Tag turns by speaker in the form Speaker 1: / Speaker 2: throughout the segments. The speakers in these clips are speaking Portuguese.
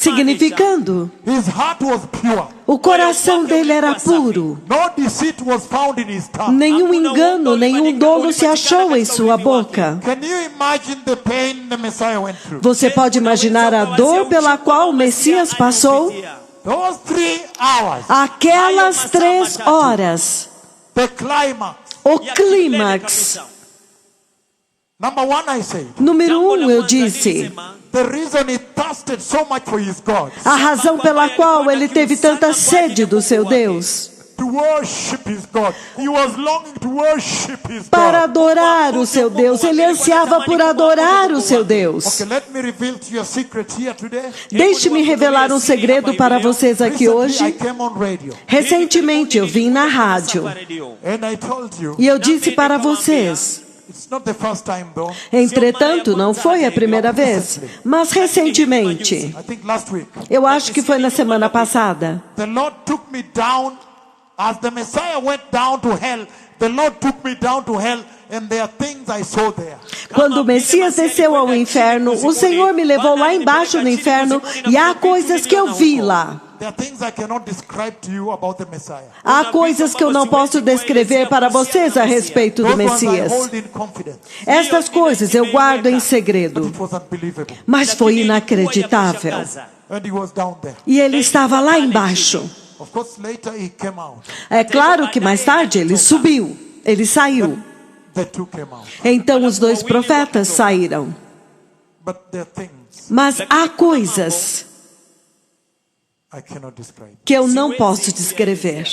Speaker 1: significando: o coração dele era puro. Nenhum engano, nenhum dolo se achou em sua boca. Você pode imaginar a dor pela qual o Messias passou? Aquelas 3 horas, o clímax. Número 1, eu disse, a razão pela qual ele teve tanta sede do seu Deus, para adorar o seu Deus. Ele ansiava por adorar o seu Deus. Deixe-me revelar um segredo para vocês aqui hoje. Recentemente eu vim na rádio e eu disse para vocês, entretanto, não foi a primeira vez, mas recentemente, eu acho que foi na semana passada,
Speaker 2: as the Messiah went down to hell, the Lord took me down to hell, and there are things I saw there.
Speaker 1: Quando o Messias desceu ao inferno, o Senhor me levou lá embaixo no inferno e há coisas que eu vi lá. Há coisas que eu não posso descrever para vocês a respeito do Messias. Estas coisas eu guardo em segredo. Mas foi inacreditável. E ele estava lá embaixo. É claro que mais tarde ele subiu, ele saiu. Então os 2 profetas saíram. Mas há coisas que eu não posso descrever.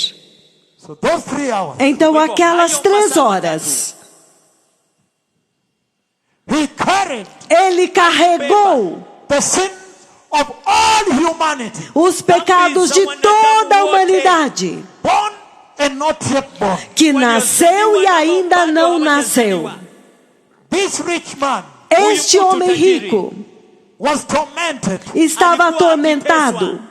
Speaker 1: Então aquelas 3 horas, ele carregou os pecados de toda a humanidade, que nasceu e ainda não nasceu. Este homem rico estava atormentado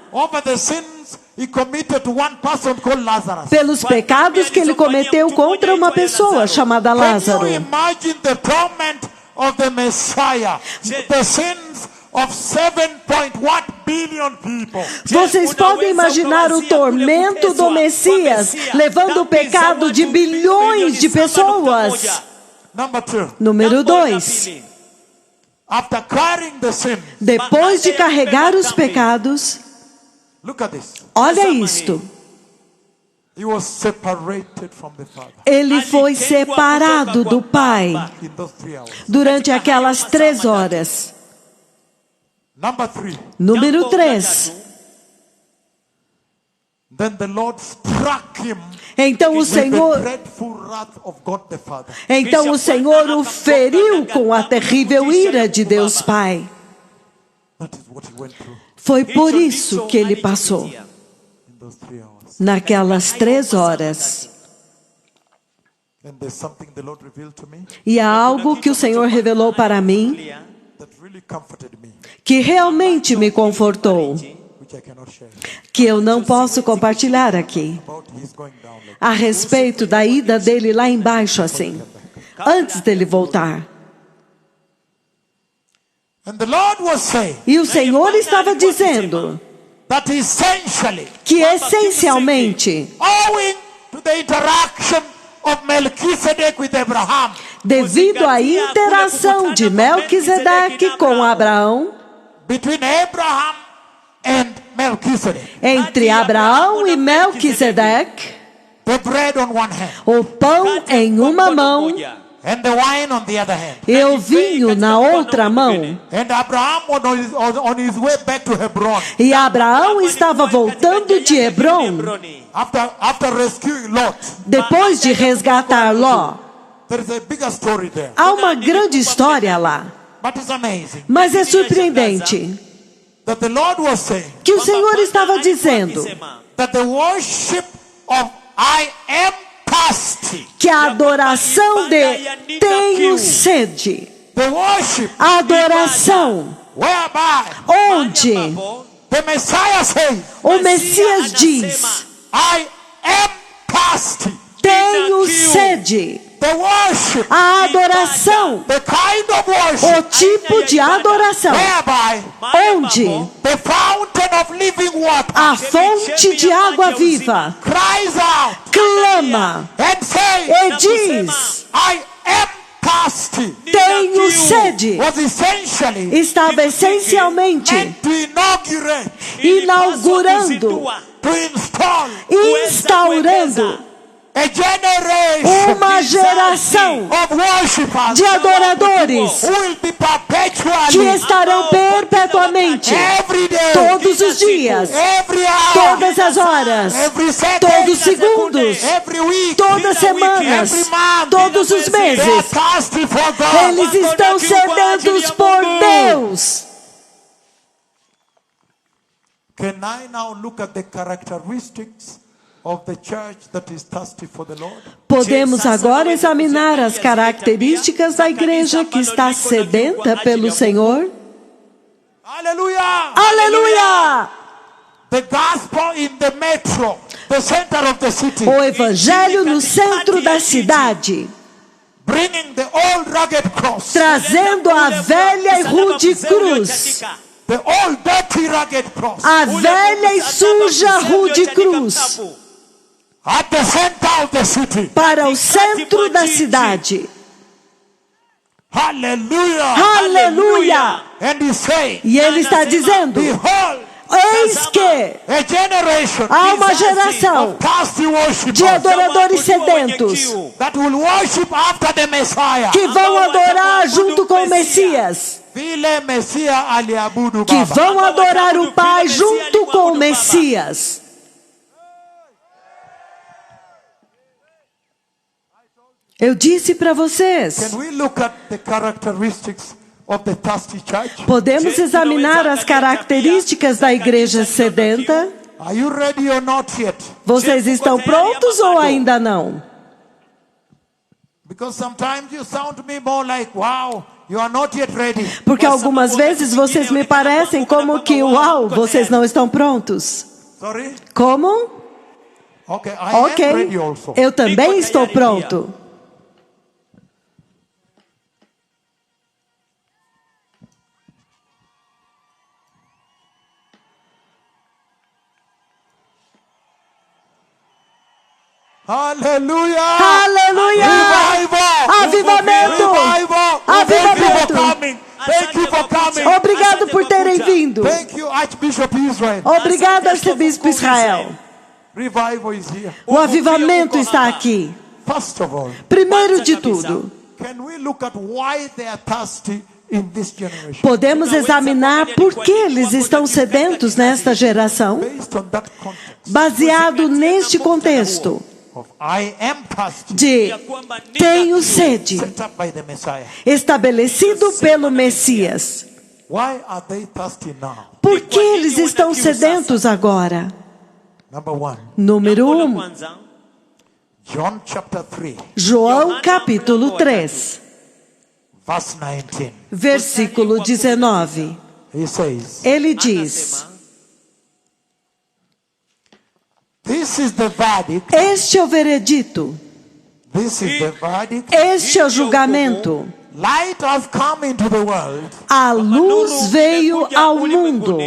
Speaker 1: pelos pecados que ele cometeu contra uma pessoa chamada Lázaro. Vocês podem imaginar o tormento do Messias levando o pecado de bilhões de pessoas. Número 2. Depois de carregar os pecados, olha isto. Ele foi separado do Pai durante aquelas 3 horas. Número 3. Então o Senhor o feriu com a terrível ira de Deus Pai. Foi por isso que ele passou naquelas 3 horas. E há algo que o Senhor revelou para mim, que realmente me confortou, que eu não posso compartilhar aqui, a respeito da ida dele lá embaixo assim, antes dele voltar. E o Senhor estava dizendo que essencialmente, devido à interação de Melquisedeque com Abraão, entre Abraão e Melquisedeque, o pão em uma mão e o vinho na outra mão. E Abraão estava voltando de Hebrom, depois de resgatar Ló. Há uma grande história lá. Mas é surpreendente que o Senhor estava dizendo que a adoração de tenho sede, a adoração onde o Messias diz, tenho sede, a adoração, o tipo de adoração
Speaker 2: whereby
Speaker 1: onde
Speaker 2: the fountain of living water
Speaker 1: a fonte de água viva
Speaker 2: cries out
Speaker 1: clama
Speaker 2: and says,
Speaker 1: e diz:
Speaker 2: I am thirsty.
Speaker 1: tenho sede.
Speaker 2: Was essentially
Speaker 1: Estava essencialmente
Speaker 2: meant to inaugurate,
Speaker 1: inaugurando, instaurando
Speaker 2: a generation
Speaker 1: uma geração
Speaker 2: of worshipers
Speaker 1: de adoradores
Speaker 2: who will be perpetually,
Speaker 1: que estarão perpetuamente,
Speaker 2: every day,
Speaker 1: todos os dias,
Speaker 2: every hour,
Speaker 1: todas as horas,
Speaker 2: every second,
Speaker 1: todos os segundos,
Speaker 2: every week,
Speaker 1: todas as semanas,
Speaker 2: every month,
Speaker 1: todos os
Speaker 2: they are
Speaker 1: meses.
Speaker 2: thirsty for God.
Speaker 1: Eles estão sedentos por Deus.
Speaker 2: Can I now look at the characteristics of the church that is thirsty for the Lord?
Speaker 1: Podemos agora examinar as características da igreja que está sedenta pelo Senhor.
Speaker 2: Hallelujah!
Speaker 1: Aleluia!
Speaker 2: The gospel in the metro, the center of the city.
Speaker 1: O evangelho no centro da cidade,
Speaker 2: Bringing the old rugged cross.
Speaker 1: trazendo a velha e rude cruz,
Speaker 2: The old dirty rugged cross.
Speaker 1: a velha e suja rude cruz,
Speaker 2: At the center of the city.
Speaker 1: para o centro da cidade.
Speaker 2: Hallelujah.
Speaker 1: Aleluia!
Speaker 2: And he said,
Speaker 1: E ele está dizendo:
Speaker 2: behold,
Speaker 1: eis que
Speaker 2: a generation
Speaker 1: há uma geração
Speaker 2: thirsty worshipers
Speaker 1: de adoradores sedentos
Speaker 2: that will worship after the Messiah.
Speaker 1: que vão adorar junto com o Messias,
Speaker 2: Vile Messiah aliabudu
Speaker 1: que
Speaker 2: Baba.
Speaker 1: vão adorar o Pai junto com o Messias. Eu disse para vocês,
Speaker 2: Can we look at the characteristics of the thirsty church?
Speaker 1: podemos examinar as características da igreja sedenta.
Speaker 2: Are you ready or not yet?
Speaker 1: Vocês estão prontos ou ainda não?
Speaker 2: Because sometimes you sound to me more like, wow, you are not yet ready.
Speaker 1: Porque algumas vezes vocês me parecem como que, uau, vocês não estão prontos.
Speaker 2: Sorry?
Speaker 1: Como?
Speaker 2: Okay, I am
Speaker 1: Ok,
Speaker 2: ready also.
Speaker 1: eu também estou pronto.
Speaker 2: Hallelujah!
Speaker 1: Aleluia!
Speaker 2: Revival!
Speaker 1: Avivamento!
Speaker 2: Revival!
Speaker 1: Avivamento!
Speaker 2: Thank you for coming.
Speaker 1: Obrigado por terem vindo.
Speaker 2: Thank you, Archbishop Israel.
Speaker 1: Obrigado, arcebispo Israel.
Speaker 2: Revival is here.
Speaker 1: O avivamento está aqui.
Speaker 2: First of all,
Speaker 1: Primeiro de tudo,
Speaker 2: can we look at why they are thirsty in this generation?
Speaker 1: podemos examinar por que eles estão sedentos nesta geração,
Speaker 2: Based on that context
Speaker 1: baseado neste contexto
Speaker 2: of I am thirsty,
Speaker 1: de tenho sede,
Speaker 2: set up by the Messiah.
Speaker 1: estabelecido pelo Messias.
Speaker 2: Why are they thirsty now?
Speaker 1: Por que eles estão sedentos agora?
Speaker 2: Number one,
Speaker 1: Número 1,
Speaker 2: John chapter 3,
Speaker 1: João capítulo 3,
Speaker 2: verse 19.
Speaker 1: versículo 19.
Speaker 2: He says,
Speaker 1: Ele diz:
Speaker 2: this is the verdict,
Speaker 1: este é o veredito,
Speaker 2: this is the verdict.
Speaker 1: este é o julgamento.
Speaker 2: Light has come into the world,
Speaker 1: A luz veio ao mundo,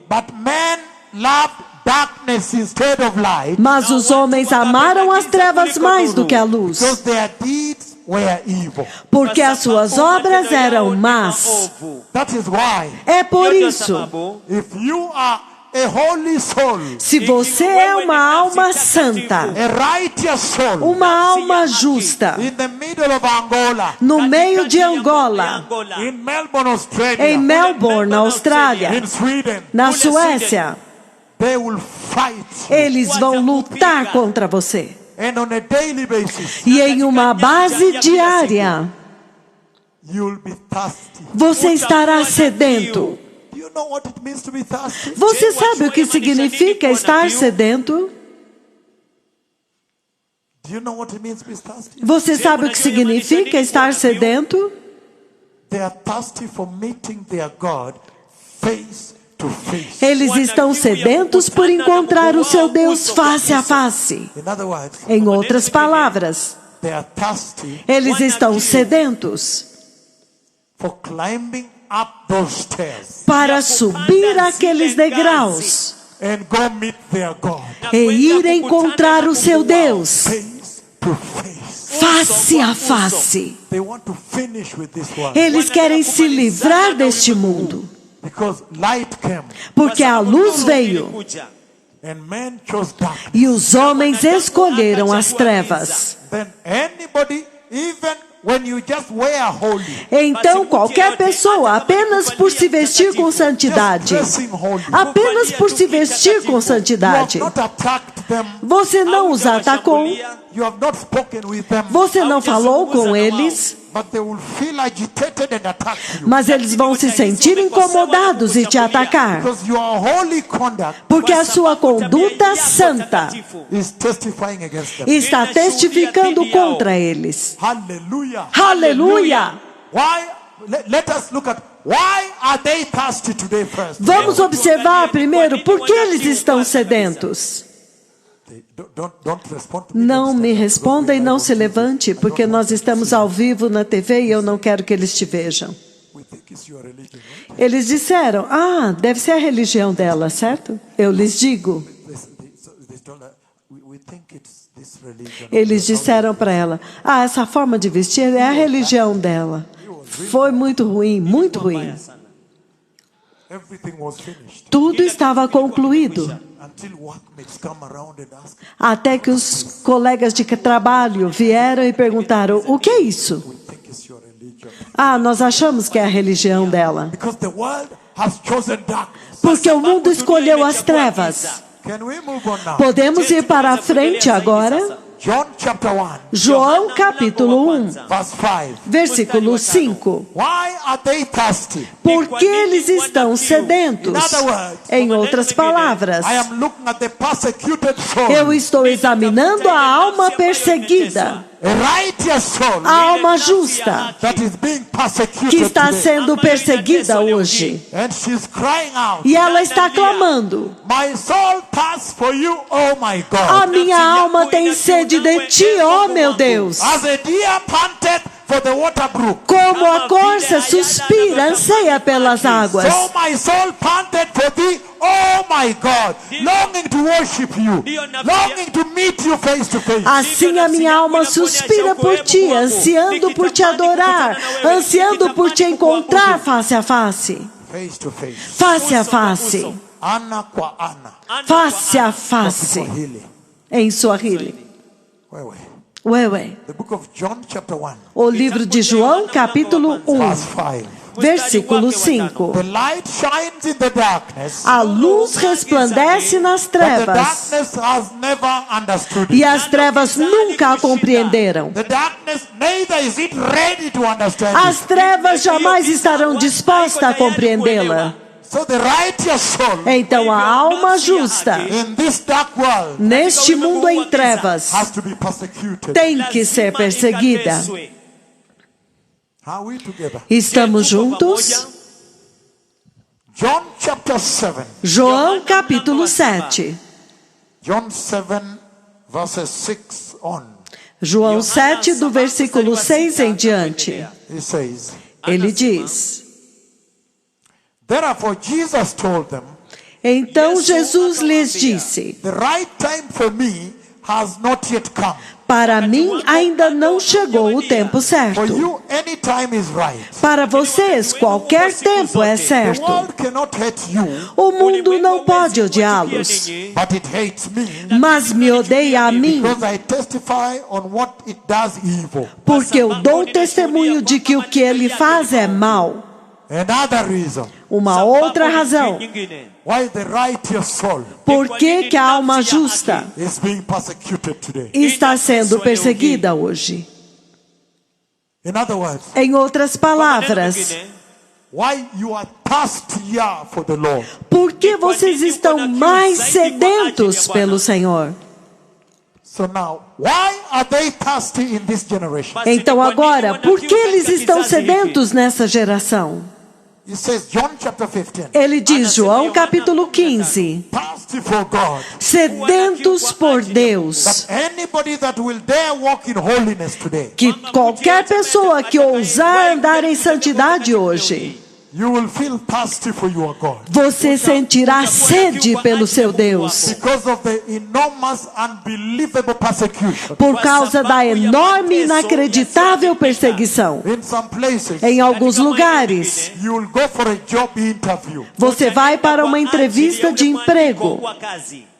Speaker 2: but men loved darkness instead of light,
Speaker 1: mas os homens amaram as trevas mais do que a luz,
Speaker 2: because their deeds were evil.
Speaker 1: porque as suas obras eram más.
Speaker 2: That is why,
Speaker 1: É por isso,
Speaker 2: if you are a holy soul,
Speaker 1: se você é uma alma santa,
Speaker 2: a righteous soul,
Speaker 1: uma alma justa,
Speaker 2: in the middle of Angola,
Speaker 1: no meio de Angola,
Speaker 2: in Melbourne, Australia,
Speaker 1: em Melbourne, na Austrália,
Speaker 2: in Sweden,
Speaker 1: na Suécia,
Speaker 2: they will fight you.
Speaker 1: eles vão lutar contra você.
Speaker 2: And on a daily basis,
Speaker 1: E em uma base diária,
Speaker 2: you will be thirsty.
Speaker 1: você estará sedento.
Speaker 2: Do you know what it means to be thirsty?
Speaker 1: Você sabe o que significa estar sedento?
Speaker 2: Do you know what it means to be thirsty?
Speaker 1: Você sabe o que significa estar sedento?
Speaker 2: They are thirsty for meeting their God face to face.
Speaker 1: Eles estão sedentos por encontrar o seu Deus face a face.
Speaker 2: In other words,
Speaker 1: Em outras palavras,
Speaker 2: they are thirsty
Speaker 1: eles estão sedentos
Speaker 2: for climbing up those stairs
Speaker 1: para subir aqueles degraus
Speaker 2: and go meet their God
Speaker 1: e ir encontrar o seu Deus
Speaker 2: face to face.
Speaker 1: face a face.
Speaker 2: They want to finish with this world
Speaker 1: Eles querem se livrar deste mundo,
Speaker 2: because light came
Speaker 1: porque a luz veio
Speaker 2: and men chose darkness.
Speaker 1: e os homens escolheram as trevas.
Speaker 2: Then anybody, even when you just wear holy,
Speaker 1: Então, qualquer pessoa, apenas por se vestir com santidade, apenas por se vestir com
Speaker 2: you
Speaker 1: santidade,
Speaker 2: have not attacked them,
Speaker 1: você não os atacou,
Speaker 2: you have not spoken with them,
Speaker 1: você não falou com eles,
Speaker 2: but they will feel agitated and attack you.
Speaker 1: mas eles vão se sentir incomodados e te atacar,
Speaker 2: Because your holy conduct
Speaker 1: porque a sua conduta santa
Speaker 2: is testifying against them.
Speaker 1: está testificando contra eles.
Speaker 2: Hallelujah.
Speaker 1: Aleluia!
Speaker 2: Why? Let us look at why are they thirsty today first.
Speaker 1: Vamos observar primeiro por que eles estão sedentos.
Speaker 2: Don't respond to me.
Speaker 1: Não me responda e não se levante, porque nós estamos ao vivo na TV e eu não quero que eles te vejam.
Speaker 2: We think it's your religion, right?
Speaker 1: Eles disseram, deve ser a religião dela, certo? Eu lhes digo.
Speaker 2: They told her, we think it's this religion.
Speaker 1: Eles disseram para ela, essa forma de vestir é a religião dela. Foi muito ruim, muito ruim.
Speaker 2: Everything was finished
Speaker 1: Tudo estava concluído,
Speaker 2: until workmates come around and ask,
Speaker 1: até que os colegas de trabalho vieram e perguntaram, o que é isso?
Speaker 2: we think it's your religion.
Speaker 1: Nós achamos que é a religião dela.
Speaker 2: Because the world has chosen darkness.
Speaker 1: Porque o mundo escolheu as trevas.
Speaker 2: Can we move on now?
Speaker 1: Podemos ir para a frente agora?
Speaker 2: John chapter 1,
Speaker 1: João capítulo 1,
Speaker 2: verse 5.
Speaker 1: versículo 5.
Speaker 2: Why are they thirsty?
Speaker 1: Porque eles estão sedentos. Em outras palavras,
Speaker 2: I am looking at the persecuted soul.
Speaker 1: eu estou examinando a alma perseguida,
Speaker 2: A righteous soul
Speaker 1: a alma justa,
Speaker 2: that is being persecuted
Speaker 1: que está
Speaker 2: today.
Speaker 1: sendo perseguida hoje.
Speaker 2: And she's crying out,
Speaker 1: E ela está clamando,
Speaker 2: my soul thirsts for you, oh my
Speaker 1: a
Speaker 2: God.
Speaker 1: minha alma tem sede de ti, ó meu Deus.
Speaker 2: As a deer panted for the water brook,
Speaker 1: Como a corça suspira, anseia pelas águas.
Speaker 2: so my soul panted for thee, oh my God, longing to worship you, longing to meet you face to face.
Speaker 1: Assim a minha alma suspira por ti, ansiando por te adorar, ansiando por te encontrar face a face.
Speaker 2: Face to face.
Speaker 1: Face a face.
Speaker 2: Ana kwa ana.
Speaker 1: Face a face.
Speaker 2: Swahili.
Speaker 1: Em Swahili.
Speaker 2: Wewe. The book of John chapter 1,
Speaker 1: O livro de João, capítulo 1,
Speaker 2: verse 5.
Speaker 1: versículo 5.
Speaker 2: The light shines in the darkness,
Speaker 1: A luz resplandece nas
Speaker 2: but the
Speaker 1: trevas,
Speaker 2: darkness has never understood
Speaker 1: e
Speaker 2: it.
Speaker 1: as trevas nunca a compreenderam.
Speaker 2: The darkness neither is it ready to understand
Speaker 1: As
Speaker 2: it.
Speaker 1: trevas jamais estarão dispostas a compreendê-la.
Speaker 2: So the righteous soul
Speaker 1: Então a alma justa,
Speaker 2: in this dark world
Speaker 1: neste mundo em trevas,
Speaker 2: has to be persecuted.
Speaker 1: tem que ser perseguida.
Speaker 2: Are we together?
Speaker 1: Estamos juntos?
Speaker 2: John chapter 7.
Speaker 1: João capítulo 7.
Speaker 2: John 7 verses 6 on.
Speaker 1: João 7 do versículo 6 em diante.
Speaker 2: He says,
Speaker 1: Ele diz:
Speaker 2: therefore Jesus told them,
Speaker 1: Então Jesus lhes disse:
Speaker 2: the right time for me has not yet come.
Speaker 1: Para mim ainda não chegou o tempo
Speaker 2: For
Speaker 1: certo.
Speaker 2: you any time is right.
Speaker 1: Para vocês qualquer tempo é
Speaker 2: The
Speaker 1: certo.
Speaker 2: world cannot hate you,
Speaker 1: O mundo não pode odiá-los,
Speaker 2: but it hates me
Speaker 1: mas me odeia a mim,
Speaker 2: because I testify on what it does evil.
Speaker 1: porque eu dou testemunho de que o que ele faz é mal.
Speaker 2: Another reason
Speaker 1: Uma outra razão.
Speaker 2: why the righteous soul
Speaker 1: Por que que a alma justa
Speaker 2: is being persecuted today.
Speaker 1: está sendo perseguida hoje?
Speaker 2: In other words,
Speaker 1: Em outras palavras,
Speaker 2: why you are thirstier for the Lord.
Speaker 1: por que vocês estão mais sedentos pelo Senhor?
Speaker 2: So now, why are they thirsty in this generation?
Speaker 1: Então agora, por que eles estão sedentos nessa geração?
Speaker 2: It says, John chapter 15.
Speaker 1: Ele diz, João capítulo 15,
Speaker 2: Thirsty for God.
Speaker 1: sedentos por Deus,
Speaker 2: That anybody that will dare walk in holiness today,
Speaker 1: que qualquer pessoa que ousar andar em santidade hoje,
Speaker 2: you will feel thirsty for your God.
Speaker 1: você sentirá sede pelo seu Deus,
Speaker 2: Because of the enormous, unbelievable persecution.
Speaker 1: por causa da enorme e inacreditável perseguição.
Speaker 2: In some places,
Speaker 1: Em alguns lugares,
Speaker 2: you will go for a job interview.
Speaker 1: você vai para uma entrevista de emprego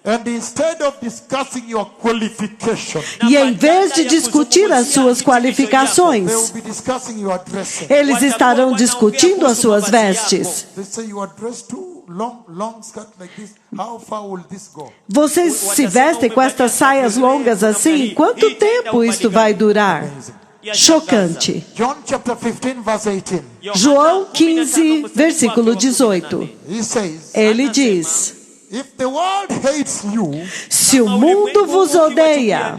Speaker 2: And instead of discussing your qualification,
Speaker 1: e em vez de discutir as suas
Speaker 2: they
Speaker 1: qualificações,
Speaker 2: will be discussing your dressing.
Speaker 1: eles estarão discutindo as suas vestes.
Speaker 2: They say you are dressed too long skirt like this. How far will this go?
Speaker 1: Vocês se vestem com estas saias longas assim? Quanto tempo isto vai durar? Chocante.
Speaker 2: John chapter 15 verse 18.
Speaker 1: João 15, versículo 18.
Speaker 2: He says,
Speaker 1: Ele diz:
Speaker 2: if the world hates you,
Speaker 1: se o mundo vos odeia,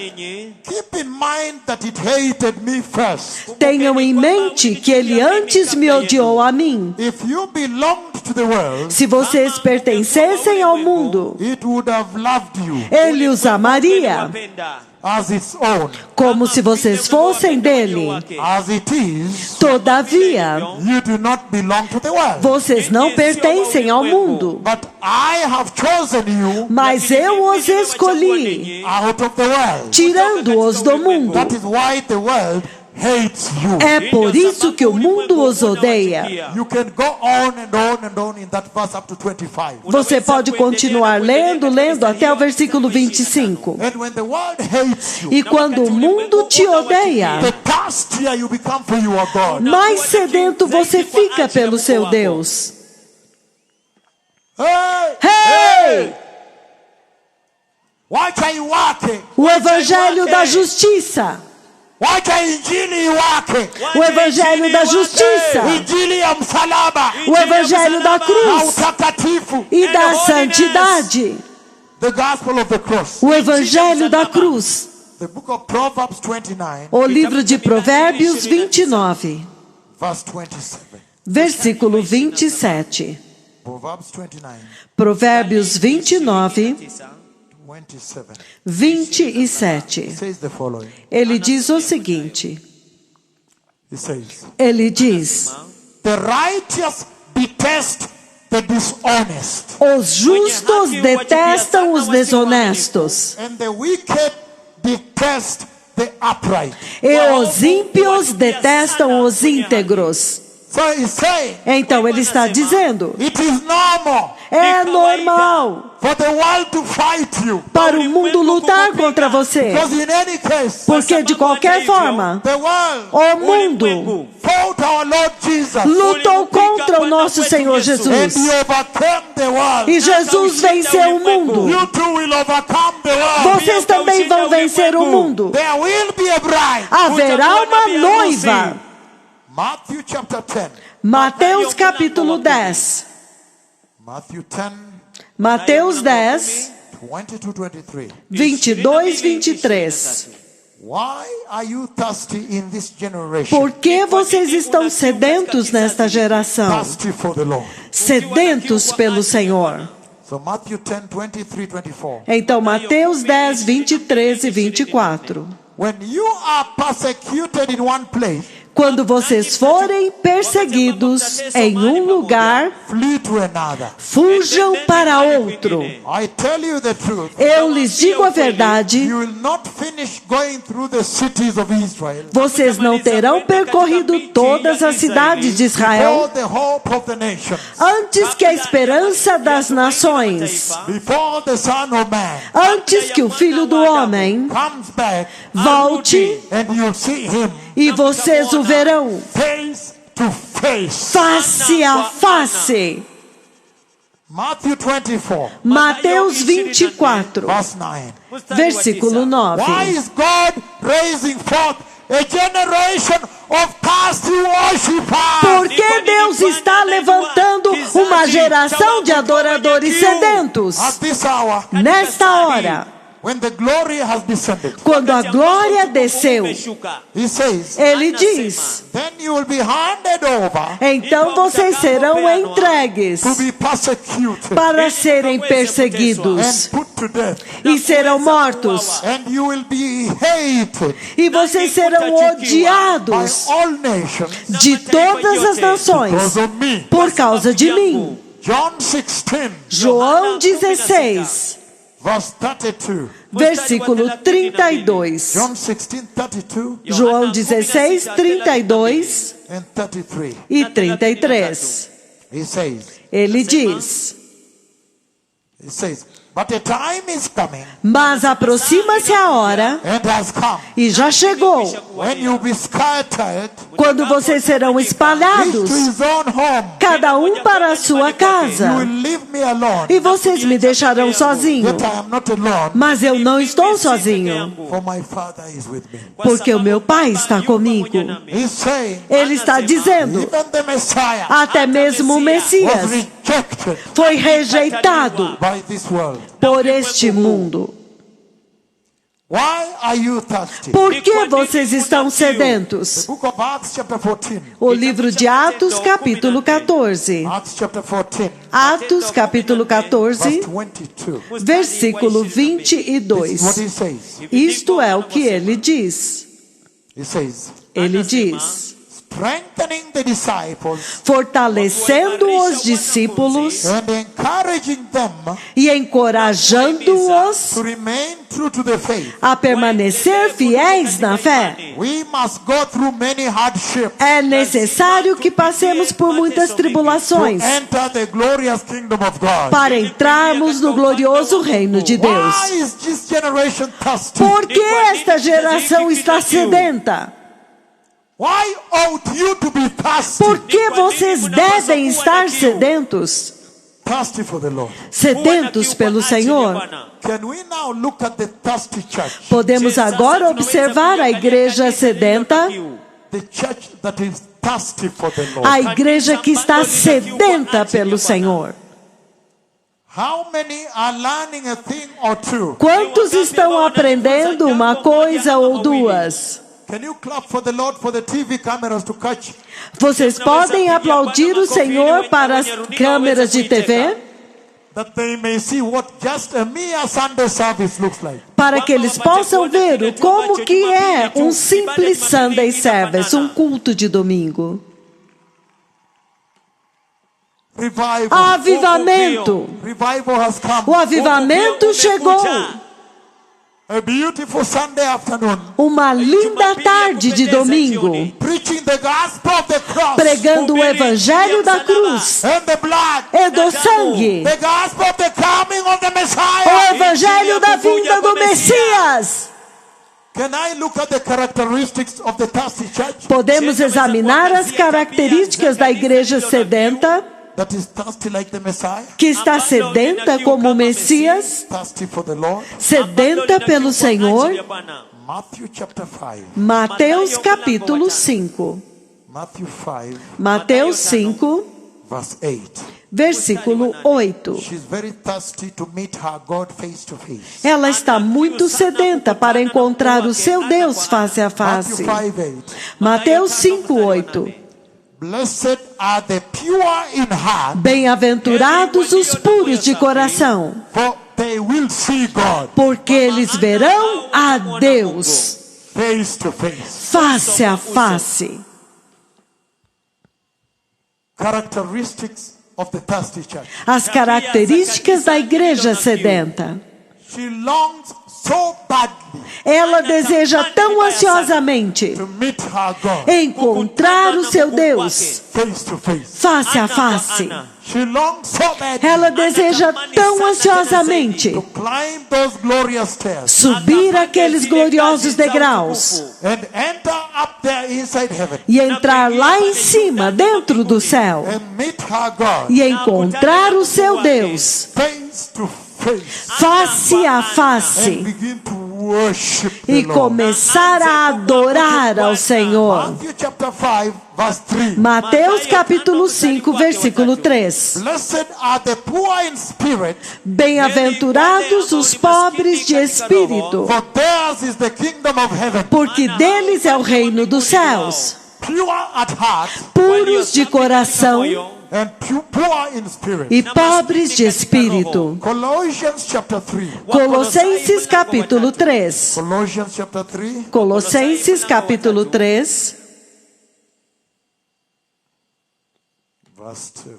Speaker 2: keep in mind that it hated me first.
Speaker 1: tenham em mente que ele antes me odiou a mim.
Speaker 2: If you belonged to the world,
Speaker 1: Se vocês pertencessem ao mundo,
Speaker 2: it would have loved you
Speaker 1: ele os amaria,
Speaker 2: as its own.
Speaker 1: como se vocês fossem dele.
Speaker 2: As it is,
Speaker 1: Todavia,
Speaker 2: you do not belong to the world.
Speaker 1: vocês não pertencem ao mundo,
Speaker 2: But I have chosen you
Speaker 1: mas eu os escolhi,
Speaker 2: out of the world.
Speaker 1: tirando-os do mundo.
Speaker 2: That is why the world hates you.
Speaker 1: É por isso que o mundo os odeia.
Speaker 2: You can go on and on and on in that verse up to 25.
Speaker 1: Você pode continuar lendo até o versículo 25.
Speaker 2: And when the world hates you,
Speaker 1: E quando o mundo te odeia,
Speaker 2: the thirstier you become for your God.
Speaker 1: mais sedento você fica pelo seu Deus. Hey!
Speaker 2: Wacha iwake.
Speaker 1: O evangelho da justiça.
Speaker 2: Wacha injili iwake.
Speaker 1: O evangelho da justiça.
Speaker 2: Injili ya msalaba.
Speaker 1: O evangelho da
Speaker 2: Na
Speaker 1: cruz
Speaker 2: utakatifu.
Speaker 1: e da santidade.
Speaker 2: The gospel of the cross.
Speaker 1: O evangelho da cruz.
Speaker 2: The book of Proverbs 29,
Speaker 1: O livro de Provérbios 29,
Speaker 2: verse 27.
Speaker 1: versículo 27.
Speaker 2: Proverbs 29,
Speaker 1: Provérbios 29,
Speaker 2: 27.
Speaker 1: 27.
Speaker 2: Says the following.
Speaker 1: Ele diz o seguinte:
Speaker 2: It says,
Speaker 1: ele diz,
Speaker 2: the righteous detest the dishonest,
Speaker 1: os justos detestam os desonestos,
Speaker 2: and the wicked detest the upright.
Speaker 1: e os ímpios detestam os íntegros.
Speaker 2: So he's saying,
Speaker 1: Então ele está dizendo,
Speaker 2: it is normal
Speaker 1: é normal
Speaker 2: for the world to fight you.
Speaker 1: para o mundo lutar contra você,
Speaker 2: Because in any case,
Speaker 1: porque de qualquer forma,
Speaker 2: the world
Speaker 1: o mundo
Speaker 2: fought our Lord Jesus
Speaker 1: lutou contra o nosso Senhor
Speaker 2: and
Speaker 1: Jesus.
Speaker 2: he overcame the world.
Speaker 1: E Jesus venceu o mundo.
Speaker 2: You too will overcome the world.
Speaker 1: Vocês também vão vencer o mundo.
Speaker 2: There will be a bride.
Speaker 1: Haverá uma noiva.
Speaker 2: Matthew chapter 10.
Speaker 1: Mateus capítulo 10.
Speaker 2: Matthew 10,
Speaker 1: Mateus 10,
Speaker 2: 22, 23.
Speaker 1: 22, 23.
Speaker 2: Why are you thirsty in this generation?
Speaker 1: Por que vocês estão sedentos nesta geração?
Speaker 2: Thirsty for the Lord.
Speaker 1: Sedentos pelo Senhor.
Speaker 2: So Matthew 10, 23, 24.
Speaker 1: Então, Mateus 10, 23 e 24.
Speaker 2: When you are persecuted in one place,
Speaker 1: Quando vocês forem perseguidos em um lugar,
Speaker 2: flee to another.
Speaker 1: fujam para outro.
Speaker 2: I tell you the truth.
Speaker 1: Eu lhes digo a verdade,
Speaker 2: You will not finish going through the cities of Israel
Speaker 1: vocês não terão percorrido todas as cidades de Israel
Speaker 2: before the hope of the nations,
Speaker 1: antes que a esperança das nações,
Speaker 2: before the Son of Man
Speaker 1: antes que o Filho do Homem
Speaker 2: comes back,
Speaker 1: volte
Speaker 2: and you'll see him
Speaker 1: e vocês o verão
Speaker 2: face to face.
Speaker 1: face a face.
Speaker 2: Matthew 24,
Speaker 1: Mateus 24,
Speaker 2: verse 9.
Speaker 1: versículo 9.
Speaker 2: Why is God raising forth a generation of thirsty worshippers?
Speaker 1: Por que Deus está levantando uma geração de adoradores sedentos?
Speaker 2: At this hour,
Speaker 1: Nesta hora,
Speaker 2: when the glory has descended,
Speaker 1: quando a glória desceu,
Speaker 2: he says,
Speaker 1: ele diz,
Speaker 2: then you will be handed over
Speaker 1: então vocês serão entregues
Speaker 2: to be persecuted
Speaker 1: para serem perseguidos
Speaker 2: and put to death,
Speaker 1: e serão mortos.
Speaker 2: and you will be hated
Speaker 1: E vocês serão
Speaker 2: by
Speaker 1: odiados
Speaker 2: all nations
Speaker 1: de todas as nações
Speaker 2: because of me.
Speaker 1: por causa de mim.
Speaker 2: John 16,
Speaker 1: João 16,
Speaker 2: verse 32.
Speaker 1: versículo 32.
Speaker 2: John 16, 32
Speaker 1: João 16, 32
Speaker 2: and 33.
Speaker 1: e 33.
Speaker 2: He says,
Speaker 1: Ele diz,
Speaker 2: but a time is coming
Speaker 1: mas aproxima-se a hora,
Speaker 2: and has come
Speaker 1: e já chegou,
Speaker 2: when you'll be scattered,
Speaker 1: quando vocês serão
Speaker 2: each
Speaker 1: espalhados,
Speaker 2: to his own home.
Speaker 1: cada um para a sua
Speaker 2: You
Speaker 1: casa,
Speaker 2: will leave me alone.
Speaker 1: e vocês me deixarão sozinho.
Speaker 2: Yet I am not alone,
Speaker 1: Mas eu não estou sozinho,
Speaker 2: for my Father is with me.
Speaker 1: porque o meu Pai está comigo.
Speaker 2: He's saying,
Speaker 1: Ele está dizendo,
Speaker 2: even the Messiah
Speaker 1: até mesmo o
Speaker 2: was
Speaker 1: Messias
Speaker 2: rejected
Speaker 1: foi rejeitado
Speaker 2: by this world.
Speaker 1: por este mundo.
Speaker 2: Why are you thirsty?
Speaker 1: Por que vocês estão
Speaker 2: The
Speaker 1: sedentos?
Speaker 2: book of Acts chapter 14.
Speaker 1: O livro de Atos, capítulo 14.
Speaker 2: Acts chapter 14,
Speaker 1: Atos, capítulo
Speaker 2: verse
Speaker 1: 14,
Speaker 2: 22.
Speaker 1: versículo
Speaker 2: This is what
Speaker 1: 22.
Speaker 2: he says.
Speaker 1: Isto é o que ele diz.
Speaker 2: He says,
Speaker 1: Ele diz,
Speaker 2: strengthening the disciples
Speaker 1: fortalecendo os discípulos
Speaker 2: and encouraging them
Speaker 1: e encorajando-os
Speaker 2: to remain true to the faith.
Speaker 1: a permanecer fiéis na fé.
Speaker 2: We must go through many hardships
Speaker 1: É necessário que passemos por muitas
Speaker 2: to
Speaker 1: tribulações
Speaker 2: enter the glorious kingdom of God.
Speaker 1: para entrarmos no glorioso reino de Deus.
Speaker 2: Why is this generation thirsty?
Speaker 1: Por que esta geração está sedenta?
Speaker 2: Why ought you to be thirsty?
Speaker 1: Por que vocês devem estar sedentos?
Speaker 2: Thirsty for the Lord.
Speaker 1: Sedentos pelo Senhor?
Speaker 2: Can we now look at the thirsty church?
Speaker 1: Podemos agora observar a igreja sedenta,
Speaker 2: The church that is thirsty for the
Speaker 1: a
Speaker 2: Lord.
Speaker 1: igreja que está sedenta pelo Senhor.
Speaker 2: How many are learning a thing or two?
Speaker 1: Quantos estão aprendendo uma coisa ou duas?
Speaker 2: Can you clap for the Lord for the TV cameras to catch?
Speaker 1: Vocês podem aplaudir o Senhor para as câmeras de TV?
Speaker 2: That they may see what just a mere Sunday service looks like.
Speaker 1: Para que eles possam ver como que é um simples Sunday service, um culto de domingo.
Speaker 2: Revival.
Speaker 1: Avivamento.
Speaker 2: Revival has come.
Speaker 1: O avivamento chegou.
Speaker 2: A beautiful Sunday afternoon.
Speaker 1: Uma linda tarde de domingo,
Speaker 2: Preaching the gospel of the cross.
Speaker 1: pregando o evangelho da cruz
Speaker 2: And the blood.
Speaker 1: e do sangue,
Speaker 2: The gospel of the coming of the
Speaker 1: o
Speaker 2: Messiah.
Speaker 1: evangelho da vinda do Messias.
Speaker 2: Can I look at the characteristics of the thirsty church?
Speaker 1: Podemos examinar as características da igreja sedenta,
Speaker 2: That is thirsty like the Messiah.
Speaker 1: que está sedenta como o Messias,
Speaker 2: Thirsty for the Lord.
Speaker 1: sedenta pelo Senhor.
Speaker 2: Matthew chapter 5.
Speaker 1: Mateus capítulo 5.
Speaker 2: Matthew 5
Speaker 1: Mateus 5,
Speaker 2: verse 8.
Speaker 1: versículo 8.
Speaker 2: She's very thirsty to meet her God face to face.
Speaker 1: Ela está muito sedenta para encontrar o seu Deus face a face.
Speaker 2: Matthew 5:8.
Speaker 1: Mateus 5, 8.
Speaker 2: Blessed are the pure in heart,
Speaker 1: Bem-aventurados os puros de coração,
Speaker 2: for they will see God
Speaker 1: porque eles verão a Deus
Speaker 2: face to face.
Speaker 1: face a face.
Speaker 2: Characteristics of the thirsty church.
Speaker 1: As características da igreja sedenta.
Speaker 2: She longs so badly
Speaker 1: Ela deseja tão ansiosamente
Speaker 2: to meet her God
Speaker 1: encontrar o seu Deus
Speaker 2: face to face.
Speaker 1: face a face.
Speaker 2: She longs so badly
Speaker 1: Ela deseja tão ansiosamente
Speaker 2: to climb those glorious stairs
Speaker 1: subir aqueles gloriosos degraus
Speaker 2: and enter up there inside heaven
Speaker 1: e entrar lá em cima, dentro do céu,
Speaker 2: and meet her God
Speaker 1: e encontrar o seu Deus
Speaker 2: face to face
Speaker 1: face a
Speaker 2: and
Speaker 1: face
Speaker 2: begin to worship the
Speaker 1: e
Speaker 2: Lord.
Speaker 1: começar a adorar ao Senhor.
Speaker 2: Matthew chapter 5, verse 3.
Speaker 1: Mateus capítulo 5, versículo 3.
Speaker 2: Blessed are the poor in spirit,
Speaker 1: Bem-aventurados os pobres de espírito,
Speaker 2: for theirs is the kingdom of heaven.
Speaker 1: porque deles é o reino dos céus.
Speaker 2: Pure at heart
Speaker 1: Puros de coração
Speaker 2: and poor in spirit.
Speaker 1: e pobres de espírito.
Speaker 2: Colossians chapter 3.
Speaker 1: Colossenses capítulo 3.
Speaker 2: Colossians chapter 3.
Speaker 1: Colossenses capítulo 3,
Speaker 2: Verse 2.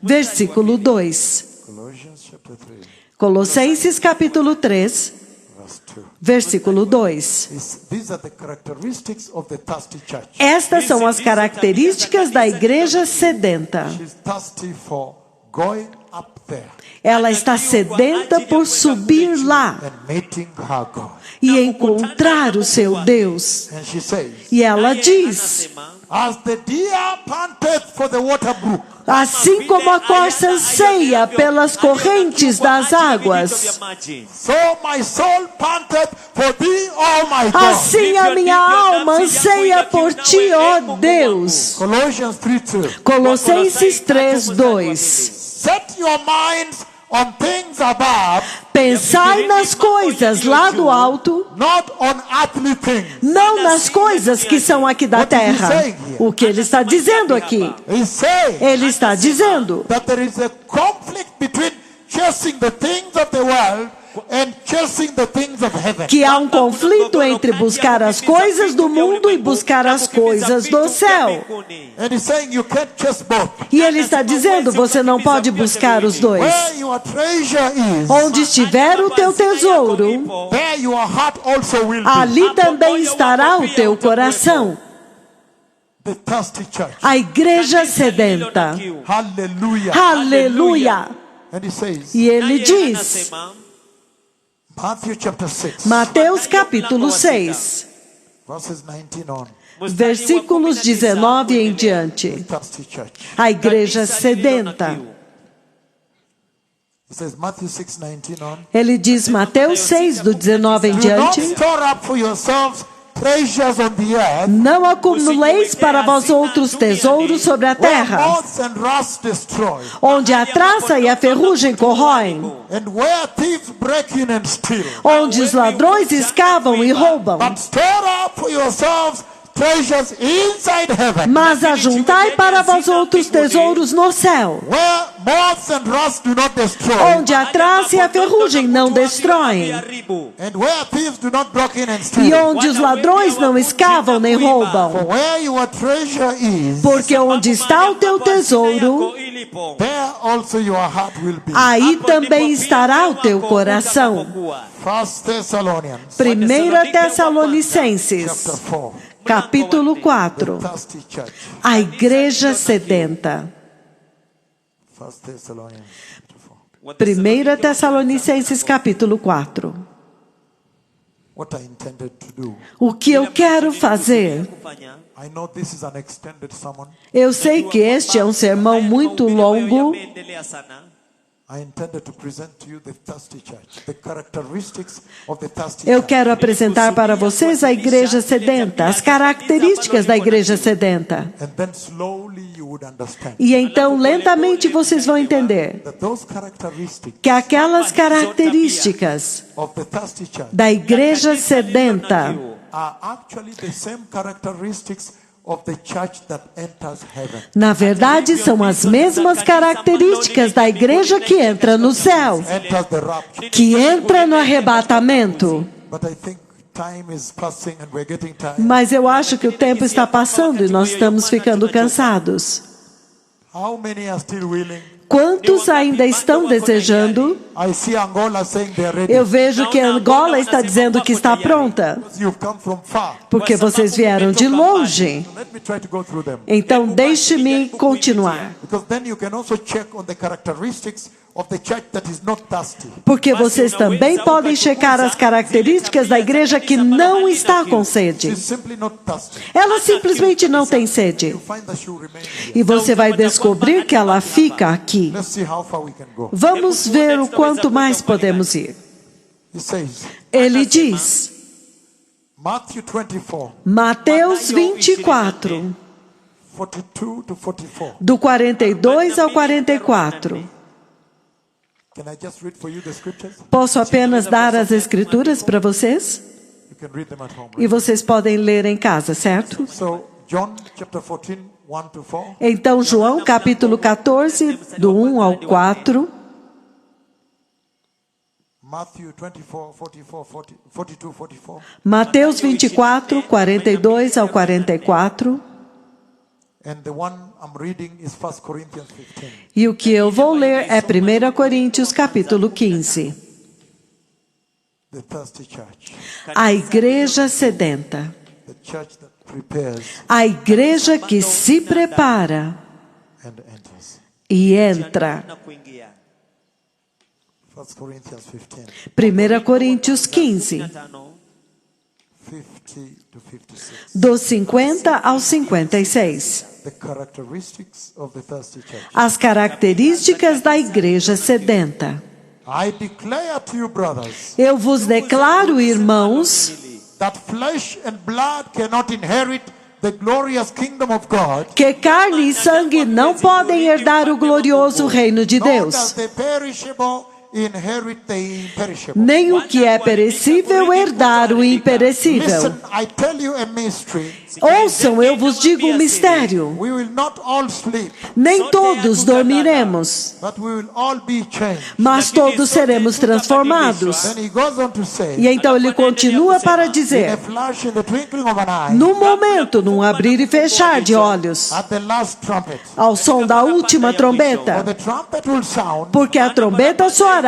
Speaker 1: versículo 2.
Speaker 2: Colossians chapter 3.
Speaker 1: Colossenses capítulo 3,
Speaker 2: Verse 2.
Speaker 1: versículo 2.
Speaker 2: These are the characteristics of the thirsty church.
Speaker 1: Estas são as características da igreja sedenta.
Speaker 2: She's thirsty for going up there
Speaker 1: Ela está sedenta por subir lá
Speaker 2: and meeting her God.
Speaker 1: e encontrar o seu Deus.
Speaker 2: And she says,
Speaker 1: E ela diz:
Speaker 2: as the deer panteth for the water brook,
Speaker 1: assim como a corça anseia pelas correntes das águas,
Speaker 2: so my soul panteth for thee, O my God.
Speaker 1: assim a minha alma anseia por ti, ó Deus.
Speaker 2: Colossians 3:2.
Speaker 1: Colossenses 3, 2.
Speaker 2: Set your minds on things above,
Speaker 1: Pensai nas coisas lá do alto,
Speaker 2: not on earthly things.
Speaker 1: não nas coisas que são aqui da terra. O que ele está dizendo aqui?
Speaker 2: He says
Speaker 1: Ele está dizendo
Speaker 2: that there is a conflict between chasing the things of the world and chasing the things of heaven.
Speaker 1: que há um conflito entre buscar as coisas do mundo e buscar as coisas do céu.
Speaker 2: And he's saying you can't chase both.
Speaker 1: E ele está dizendo, você não pode buscar os dois.
Speaker 2: Where your treasure is,
Speaker 1: Onde estiver o teu tesouro,
Speaker 2: there your heart also will be.
Speaker 1: ali também estará o teu coração.
Speaker 2: The thirsty church.
Speaker 1: A igreja sedenta.
Speaker 2: Hallelujah.
Speaker 1: Aleluia!
Speaker 2: And he says,
Speaker 1: E ele diz,
Speaker 2: Matthew chapter 6,
Speaker 1: Mateus capítulo 6,
Speaker 2: verses 19 on.
Speaker 1: versículos 19 em diante.
Speaker 2: Thirsty church.
Speaker 1: A igreja sedenta.
Speaker 2: He says Matthew 6:19 on.
Speaker 1: Ele diz, Mateus 6, do 19 em
Speaker 2: Do not
Speaker 1: diante.
Speaker 2: store up for yourselves treasures on the earth,
Speaker 1: Não acumuleis para vós outros tesouros sobre a
Speaker 2: where
Speaker 1: terra,
Speaker 2: moths and rust destroy,
Speaker 1: onde a traça e a ferrugem corroem,
Speaker 2: and where thieves break in and steal.
Speaker 1: onde os ladrões escavam e roubam.
Speaker 2: But store up for yourselves treasures inside heaven,
Speaker 1: Mas ajuntai para vós outros tesouros no céu,
Speaker 2: where moths and rust do not destroy,
Speaker 1: onde a traça e a ferrugem não destroem,
Speaker 2: and where thieves do not break in and
Speaker 1: e
Speaker 2: steal.
Speaker 1: onde os ladrões não escavam nem
Speaker 2: For
Speaker 1: roubam.
Speaker 2: where your treasure is,
Speaker 1: Porque onde está o teu tesouro,
Speaker 2: there also your heart will be.
Speaker 1: aí também estará o teu coração.
Speaker 2: 1 Thessalonians
Speaker 1: 1 Tessalonicenses,
Speaker 2: chapter 4.
Speaker 1: capítulo 4.
Speaker 2: Thirsty church.
Speaker 1: A igreja sedenta.
Speaker 2: 1 Thessalonians chapter 4.
Speaker 1: 1 Tessalonicenses capítulo 4.
Speaker 2: What I intended to do.
Speaker 1: O que eu quero fazer?
Speaker 2: I know this is an extended sermon.
Speaker 1: Eu sei que este é um sermão muito longo.
Speaker 2: I intended to present to you the thirsty church, the characteristics of the thirsty
Speaker 1: Eu
Speaker 2: church.
Speaker 1: quero apresentar para vocês a igreja sedenta, as características da igreja sedenta.
Speaker 2: And then slowly you would understand
Speaker 1: E então, lentamente, vocês vão entender
Speaker 2: that those characteristics
Speaker 1: que aquelas características
Speaker 2: of the thirsty church
Speaker 1: da igreja sedenta
Speaker 2: are actually the same characteristics of the church that enters heaven.
Speaker 1: na verdade, são as mesmas características da igreja que entra no céu,
Speaker 2: Enters the rapture.
Speaker 1: que entra no arrebatamento.
Speaker 2: But I think time is passing and we're getting tired.
Speaker 1: Mas eu acho que o tempo está passando e nós estamos ficando cansados.
Speaker 2: How many are still willing?
Speaker 1: Quantos ainda estão desejando?
Speaker 2: I see Angola saying they're ready.
Speaker 1: Eu vejo que Angola está dizendo que está pronta,
Speaker 2: You've come from far.
Speaker 1: porque vocês vieram de longe.
Speaker 2: So let me try to go through them.
Speaker 1: Então, deixe-me continuar.
Speaker 2: Because then you can also check on the characteristics of the church that is not thirsty.
Speaker 1: Porque vocês também podem checar as características da igreja que não está com sede.
Speaker 2: She's simply not thirsty.
Speaker 1: Ela simplesmente não tem sede.
Speaker 2: You find that she will remain here.
Speaker 1: E você vai descobrir que ela fica aqui.
Speaker 2: Let's see how far we can go.
Speaker 1: Vamos ver o quanto mais podemos ir.
Speaker 2: He says,
Speaker 1: Ele diz,
Speaker 2: Matthew 24,
Speaker 1: Mateus 24,
Speaker 2: 42 to 44.
Speaker 1: do 42 ao 44.
Speaker 2: Can I just read for you the scriptures?
Speaker 1: Posso apenas dar as escrituras para vocês?
Speaker 2: You can read them at home.
Speaker 1: E vocês podem ler em casa, certo?
Speaker 2: So, John chapter 14, 1 to 4.
Speaker 1: Então, João, capítulo 14, do 1 ao 4.
Speaker 2: Matthew 24, 44, 42, 44.
Speaker 1: Mateus 24, 42 ao 44.
Speaker 2: And the one I'm reading is 1 Corinthians 15.
Speaker 1: E o que eu vou ler é 1 Coríntios, capítulo 15.
Speaker 2: The thirsty church.
Speaker 1: A igreja sedenta.
Speaker 2: The church that prepares
Speaker 1: A igreja que se prepara
Speaker 2: and enters.
Speaker 1: e entra.
Speaker 2: 1 Corinthians 15,
Speaker 1: 1 Coríntios 15,
Speaker 2: 50 to 56.
Speaker 1: dos 50 ao 56.
Speaker 2: The characteristics of the thirsty church.
Speaker 1: As características da igreja sedenta.
Speaker 2: I declare to you, brothers,
Speaker 1: Eu vos declaro, irmãos,
Speaker 2: that flesh and blood cannot inherit the glorious kingdom of God,
Speaker 1: que carne e sangue não podem herdar o glorioso reino de
Speaker 2: nor does
Speaker 1: Deus.
Speaker 2: the perishable inherit the imperishable.
Speaker 1: Nem o que é perecível herdar o imperecível.
Speaker 2: Listen, I tell you a mystery.
Speaker 1: Ouçam, eu vos digo um mistério.
Speaker 2: We will not all sleep,
Speaker 1: Nem todos dormiremos,
Speaker 2: but we will all be changed.
Speaker 1: mas todos seremos transformados.
Speaker 2: Then he goes on to say,
Speaker 1: E então ele continua para
Speaker 2: in a
Speaker 1: dizer,
Speaker 2: flash, in the twinkling of an eye,
Speaker 1: no momento, num abrir e fechar de olhos,
Speaker 2: at the last trumpet.
Speaker 1: ao som da última
Speaker 2: For
Speaker 1: trombeta,
Speaker 2: the trumpet will sound,
Speaker 1: porque a trombeta soará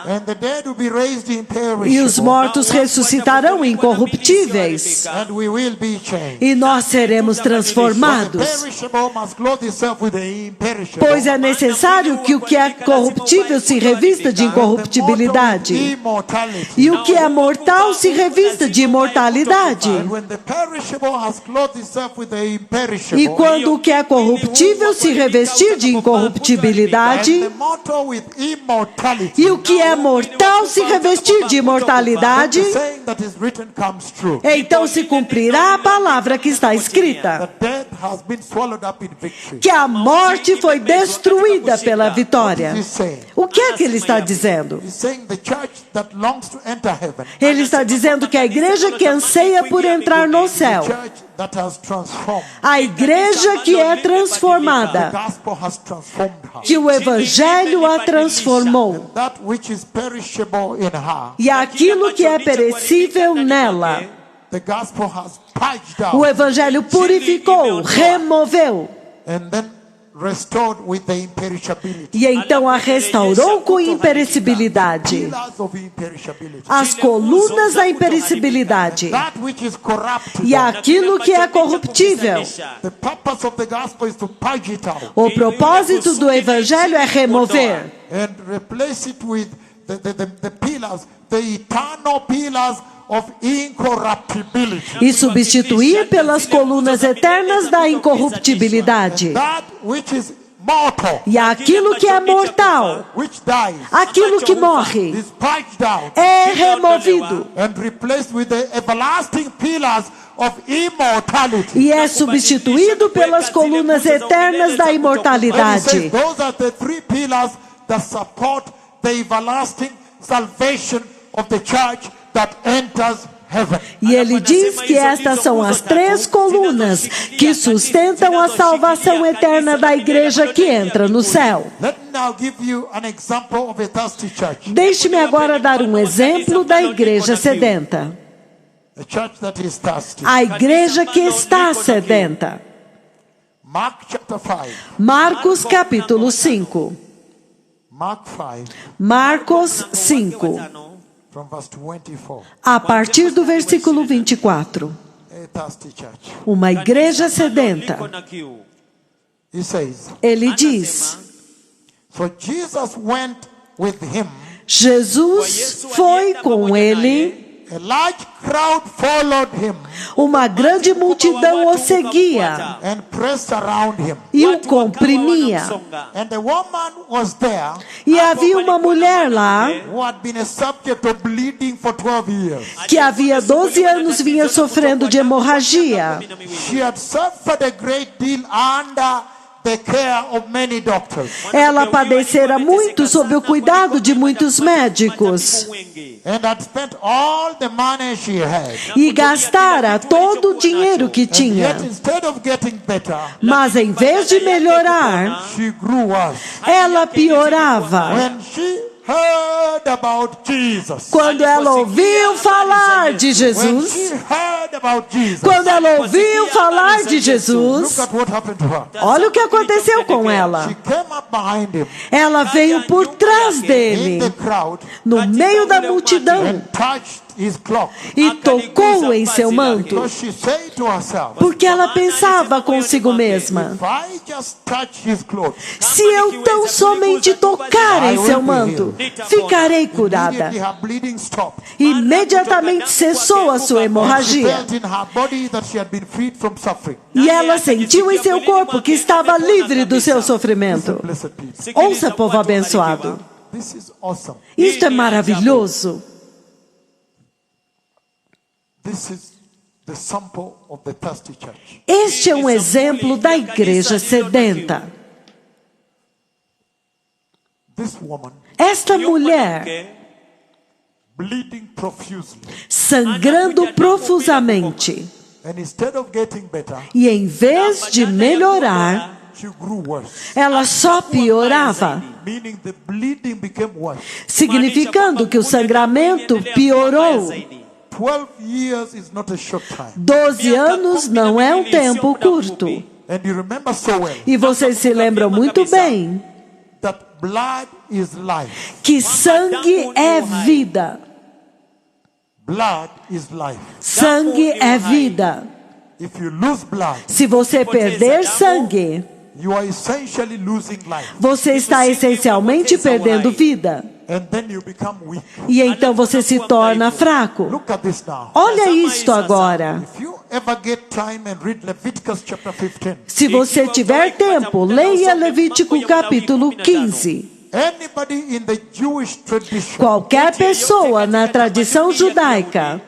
Speaker 2: and the dead will be raised
Speaker 1: e
Speaker 2: imperishable,
Speaker 1: os mortos ressuscitarão incorruptíveis,
Speaker 2: and we will be changed.
Speaker 1: e nós seremos
Speaker 2: For the
Speaker 1: transformados.
Speaker 2: perishable must clothe itself with the imperishable.
Speaker 1: Pois é necessário que o que é corruptível se revista de incorruptibilidade,
Speaker 2: Immortality.
Speaker 1: e o que é mortal se revista de imortalidade.
Speaker 2: And when the perishable has clothed itself with the imperishable,
Speaker 1: E quando o que é corruptível se revestir de incorruptibilidade,
Speaker 2: and the mortal with immortality,
Speaker 1: e o que é mortal se revestir de imortalidade,
Speaker 2: the saying that is written comes true.
Speaker 1: então se cumprirá a palavra que está escrita,
Speaker 2: The death has been swallowed up in victory.
Speaker 1: que a morte foi destruída pela vitória.
Speaker 2: He's saying,
Speaker 1: O que é que ele está dizendo?
Speaker 2: he's saying the church that longs to enter heaven,
Speaker 1: Ele está dizendo que a igreja que anseia por entrar no céu,
Speaker 2: church that has transformed,
Speaker 1: a igreja que é
Speaker 2: the
Speaker 1: transformada,
Speaker 2: gospel has transformed her.
Speaker 1: que o evangelho a transformou,
Speaker 2: That which is perishable in her,
Speaker 1: e aquilo que é perecível nela,
Speaker 2: the gospel has purged
Speaker 1: o
Speaker 2: out
Speaker 1: evangelho purificou, removeu,
Speaker 2: and then restored with the imperishability.
Speaker 1: e então a restaurou com imperecibilidade.
Speaker 2: Pillars of imperishability.
Speaker 1: As colunas da imperecibilidade
Speaker 2: That which is corrupt.
Speaker 1: e aquilo que é corruptível.
Speaker 2: The purpose of the gospel is to purge it out
Speaker 1: O propósito do evangelho é remover
Speaker 2: and replace it with the pillars, the eternal pillars of incorruptibility.
Speaker 1: e substituir pelas colunas eternas da incorruptibilidade.
Speaker 2: That which is mortal,
Speaker 1: E aquilo que é mortal,
Speaker 2: which dies,
Speaker 1: aquilo que morre,
Speaker 2: is purged out
Speaker 1: é removido
Speaker 2: and replaced with the everlasting pillars of immortality.
Speaker 1: e é substituído pelas colunas eternas da
Speaker 2: And he says
Speaker 1: imortalidade.
Speaker 2: those are the three pillars that support the everlasting salvation of the church that enters heaven.
Speaker 1: E ele diz que estas são as três colunas que sustentam a salvação eterna da igreja que entra no céu.
Speaker 2: Let me now give you an example of a thirsty church.
Speaker 1: Deixe-me agora dar um exemplo da igreja sedenta.
Speaker 2: A church that is thirsty.
Speaker 1: A igreja que está sedenta.
Speaker 2: Mark chapter 5.
Speaker 1: Marcos capítulo 5.
Speaker 2: Mark 5
Speaker 1: Marcos 5.
Speaker 2: from verse 24.
Speaker 1: A partir do versículo 24.
Speaker 2: A thirsty church.
Speaker 1: Uma igreja sedenta.
Speaker 2: He says,
Speaker 1: Ele diz:
Speaker 2: so Jesus went with him
Speaker 1: Jesus foi com ele
Speaker 2: A large crowd followed him
Speaker 1: Uma grande multidão o seguia
Speaker 2: and pressed around him.
Speaker 1: e o comprimia.
Speaker 2: And a woman was there
Speaker 1: E havia uma mulher lá
Speaker 2: who had been a subject of bleeding for 12 years.
Speaker 1: que havia 12 anos vinha sofrendo de hemorragia.
Speaker 2: She had suffered a great deal under the care of many doctors.
Speaker 1: Ela padecera muito sob o cuidado de muitos médicos
Speaker 2: And had spent all the money she had.
Speaker 1: e gastara todo o dinheiro que
Speaker 2: And
Speaker 1: tinha.
Speaker 2: yet instead of getting better,
Speaker 1: Mas em vez de melhorar,
Speaker 2: she grew worse.
Speaker 1: ela piorava.
Speaker 2: When she heard about Jesus.
Speaker 1: Quando ela ouviu falar de
Speaker 2: When
Speaker 1: Jesus,
Speaker 2: she heard about Jesus.
Speaker 1: quando ela ouviu falar de Jesus,
Speaker 2: Look at what happened to her.
Speaker 1: olha o que aconteceu com ela.
Speaker 2: She came up behind him
Speaker 1: Ela veio por trás
Speaker 2: in
Speaker 1: dele,
Speaker 2: the crowd
Speaker 1: no meio da multidão,
Speaker 2: and touched his cloak.
Speaker 1: e tocou em seu manto,
Speaker 2: Because she said to herself,
Speaker 1: porque ela pensava consigo mesma:
Speaker 2: if I just touch his cloak,
Speaker 1: se eu tão somente tocar em seu manto, ficarei curada.
Speaker 2: immediately her bleeding stopped.
Speaker 1: Imediatamente cessou a sua
Speaker 2: She
Speaker 1: hemorragia.
Speaker 2: felt in her body that she had been freed from suffering.
Speaker 1: E ela sentiu em seu corpo que estava livre do seu sofrimento.
Speaker 2: Blessed people.
Speaker 1: Ouça, povo abençoado.
Speaker 2: This is awesome.
Speaker 1: Isto é maravilhoso.
Speaker 2: This is the sample of the thirsty church.
Speaker 1: Este é um exemplo da igreja sedenta.
Speaker 2: This woman
Speaker 1: Esta mulher,
Speaker 2: bleeding profusely.
Speaker 1: sangrando profusamente,
Speaker 2: And instead of getting better,
Speaker 1: e em vez de melhorar,
Speaker 2: she grew worse.
Speaker 1: ela só piorava,
Speaker 2: Meaning the bleeding became worse.
Speaker 1: significando que o sangramento piorou.
Speaker 2: 12 years is not a short time.
Speaker 1: 12 anos não é um tempo curto.
Speaker 2: And you remember so well
Speaker 1: E vocês se lembram muito bem
Speaker 2: that blood is life.
Speaker 1: que sangue é vida.
Speaker 2: Blood is life.
Speaker 1: Sangue é vida.
Speaker 2: If you lose blood,
Speaker 1: Se você perder sangue,
Speaker 2: you are essentially losing life.
Speaker 1: você está essencialmente perdendo vida.
Speaker 2: And then you become weak.
Speaker 1: E então você se torna fraco.
Speaker 2: Look at this now.
Speaker 1: Olha isto agora.
Speaker 2: If you ever get time and read Leviticus chapter 15,
Speaker 1: Se você tiver tempo, leia Levítico capítulo 15.
Speaker 2: anybody in the Jewish tradition,
Speaker 1: Qualquer pessoa na tradição judaica,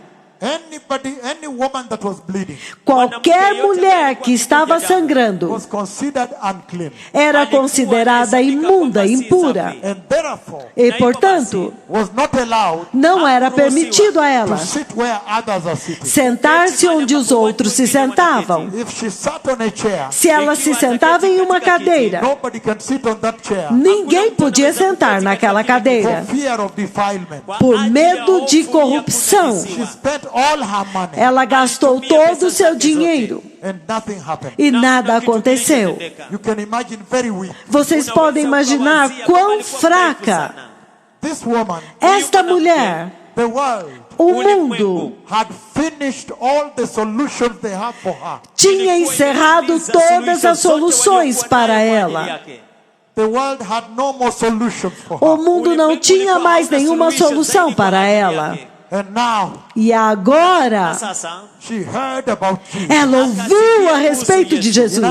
Speaker 2: any woman that was bleeding
Speaker 1: qualquer mulher que estava sangrando,
Speaker 2: was considered unclean.
Speaker 1: era considerada imunda, impura.
Speaker 2: And therefore
Speaker 1: E, portanto,
Speaker 2: was not allowed
Speaker 1: não era permitido a
Speaker 2: to
Speaker 1: ela
Speaker 2: sit where others are sitting.
Speaker 1: sentar-se onde os outros se sentavam.
Speaker 2: If she sat on a chair,
Speaker 1: Se ela se sentava em uma cadeira,
Speaker 2: nobody can sit on that chair
Speaker 1: ninguém podia sentar naquela
Speaker 2: for
Speaker 1: cadeira
Speaker 2: fear of defilement.
Speaker 1: por medo de corrupção.
Speaker 2: She spent all her money
Speaker 1: Ela gastou todo o seu dinheiro
Speaker 2: and nothing happened.
Speaker 1: e nada aconteceu.
Speaker 2: You can imagine very weak.
Speaker 1: Vocês podem imaginar quão fraca
Speaker 2: This woman,
Speaker 1: esta mulher,
Speaker 2: the world,
Speaker 1: o mundo,
Speaker 2: had finished all the solutions they had for her.
Speaker 1: tinha encerrado todas as soluções para ela.
Speaker 2: The world had no more solutions for
Speaker 1: O
Speaker 2: her.
Speaker 1: mundo não tinha mais nenhuma solução para ela.
Speaker 2: And now
Speaker 1: E agora,
Speaker 2: she heard about Jesus.
Speaker 1: ela ouviu a respeito de Jesus.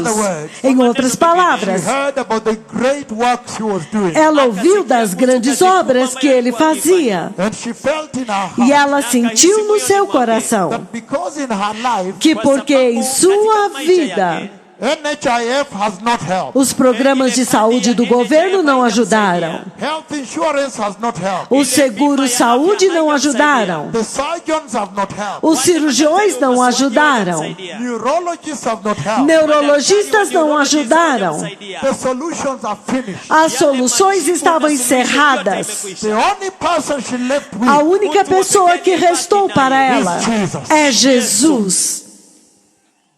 Speaker 1: Em outras
Speaker 2: She
Speaker 1: palavras,
Speaker 2: heard about the great works he was doing.
Speaker 1: ela ouviu das grandes obras que ele fazia.
Speaker 2: And she felt in her
Speaker 1: E
Speaker 2: heart
Speaker 1: ela sentiu no seu coração
Speaker 2: that because in her life
Speaker 1: que porque em sua vida
Speaker 2: NHIF has not helped.
Speaker 1: os programas de saúde do governo não ajudaram,
Speaker 2: Health insurance has not helped.
Speaker 1: os seguros saúde não ajudaram,
Speaker 2: The surgeons have not helped.
Speaker 1: os cirurgiões não ajudaram,
Speaker 2: Neurologists have not helped.
Speaker 1: neurologistas não ajudaram,
Speaker 2: The solutions are finished.
Speaker 1: as soluções estavam encerradas.
Speaker 2: The only person she left with
Speaker 1: A única pessoa que restou para ela é Jesus.